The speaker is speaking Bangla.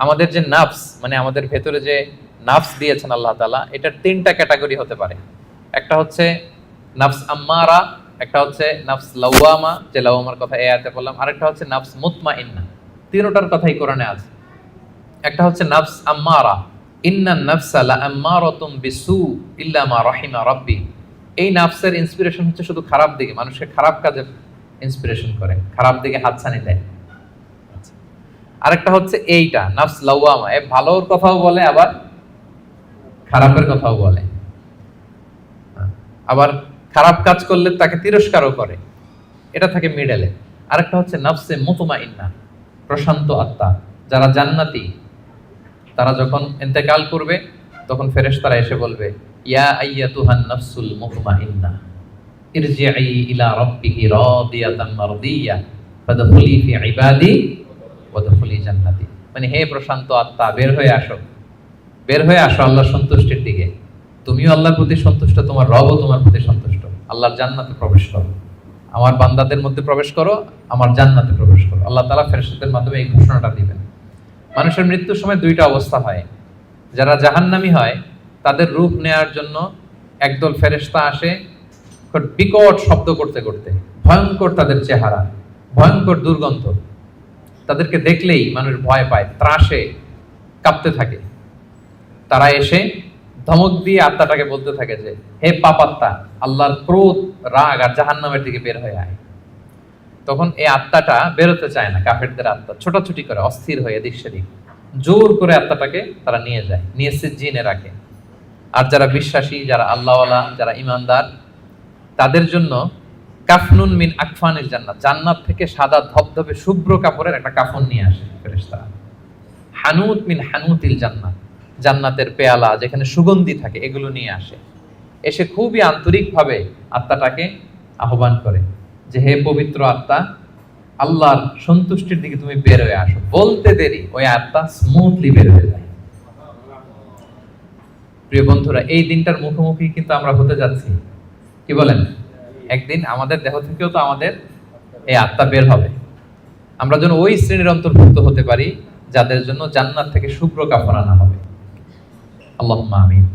আমাদের যে নাফস, মানে আমাদের ভেতরে যে নাফস দিয়েছেন আল্লাহ তাআলা, এটার তিনটা ক্যাটাগরি হতে পারে। একটা হচ্ছে নাফস আম্মারা, একটা হচ্ছে নাফস লাওয়ামা, যে লাওয়ামার কথা এই আয়াতে বললাম, আরেকটা হচ্ছে নাফস মুতমাইন্না। তিনটার কথাই কোরআনে আছে। একটা হচ্ছে নাফস আম্মারা, ইন্নান নাফসা লাআম্মারাতুম বিসু ইল্লা মা রাহিমা রাব্বি। এই নাফসের ইন্সপিরেশন হচ্ছে শুধু খারাপ দিকে, মানুষকে খারাপ কাজে ইন্সপিরেশন করে, খারাপ দিকে হাতছানি দেয়। আরেকটা হচ্ছে এইটা নাফস লাওয়ামা, এ ভালোর কথাও বলে আবার খারাপের কথাও বলে, আবার খারাপ কাজ করলে তাকে তিরস্কারও করে, এটা থাকে মিডলে। আরেকটা হচ্ছে নাফসে মুতমাইন্না, প্রশান্ত আত্মা, যারা জান্নাতি, তারা যখন ইন্তেকাল করবে তখন ফেরেশতারা এসে বলবে, ইয়া আইয়াতুহান নাফসুল মুতমাইন্না ইরজিই ইলা রাব্বিকি রাদিয়াতান মারদিয়া ফাদখুলি ফি ইবাদি ওয়াদখুলি জান্নাতি। মানে হে প্রশান্ত আত্মা, বের হয়ে আসো, বের হয়ে আসো আল্লাহর সন্তুষ্টির দিকে। তুমিও আল্লাহর প্রতি সন্তুষ্ট, তোমার রবও তোমার প্রতি সন্তুষ্ট। আল্লাহর জান্নাতে প্রবেশ করো, আমার বান্দাদের মধ্যে প্রবেশ করো, আমার জান্নাতে প্রবেশ করো। আল্লাহ তাআলা ফেরেশতাদের মাধ্যমে এই ঘোষণাটা দিবেন। মানুষের মৃত্যুর সময় দুইটা অবস্থা হয়। যারা জাহান্নামী হয় তাদের রূপ নেয়ার জন্য একদল ফেরেশতা আসে বিকট শব্দ করতে করতে, ভয়ঙ্কর তাদের চেহারা, ভয়ঙ্কর দুর্গন্ধ, তাদেরকে দেখলেই মানুষ ভয় পায়, ত্রাসে কাঁপতে থাকে। তারা এসে ধমক দিয়ে আত্মাটাকে বলতে থাকে যে, হে পাপাত্মা, আল্লাহর ক্রোধ, রাগ আর জাহান্নামের দিকে বের হয়ে আয়। তখন এই আত্মাটা বেরোতে চায় না, কাফেরদের আত্মা ছোটাছুটি করে, অস্থির হয়ে এদিক সেদিক, জোর করে আত্মাটাকে তারা নিয়ে যায়, নিয়ে সিজ্জিনে রাখে। আর যারা বিশ্বাসী, যারা আল্লাহওয়ালা, যারা ইমানদার, তাদের জন্য কাফনুন মিন আকফানিল জান্নাত, জান্নাত থেকে সাদা ধবধবে শুভ্র কাপড়ের একটা কাফন নিয়ে আসে ফেরেশতারা। হানুত মিন হানুতিল জান্নাত, জান্নাতের পেয়ালা যেখানে সুগন্ধি থাকে, এগুলো নিয়ে আসে। এসে খুবই আন্তরিকভাবে আত্মাটাকে আহ্বান করে যে, হে পবিত্র আত্মা, আল্লাহর সন্তুষ্টির দিকে তুমি বের হয়ে আসো। বলতে দেরি ওই আত্মা স্মুথলি বের হয়ে যায়। প্রিয় বন্ধুরা, এই দিনটার মুখোমুখি কিন্তু আমরা হতে যাচ্ছি। কি বলেন? একদিন আমাদের দেহ থেকেও তো আমাদের এই আত্মা বের হবে। আমরা যেন ওই শ্রেণীর অন্তর্ভুক্ত হতে পারি যাদের জন্য জান্নাত থেকে শুভ্র কাফন আনা হবে। আল্লাহুম্মা আমিন।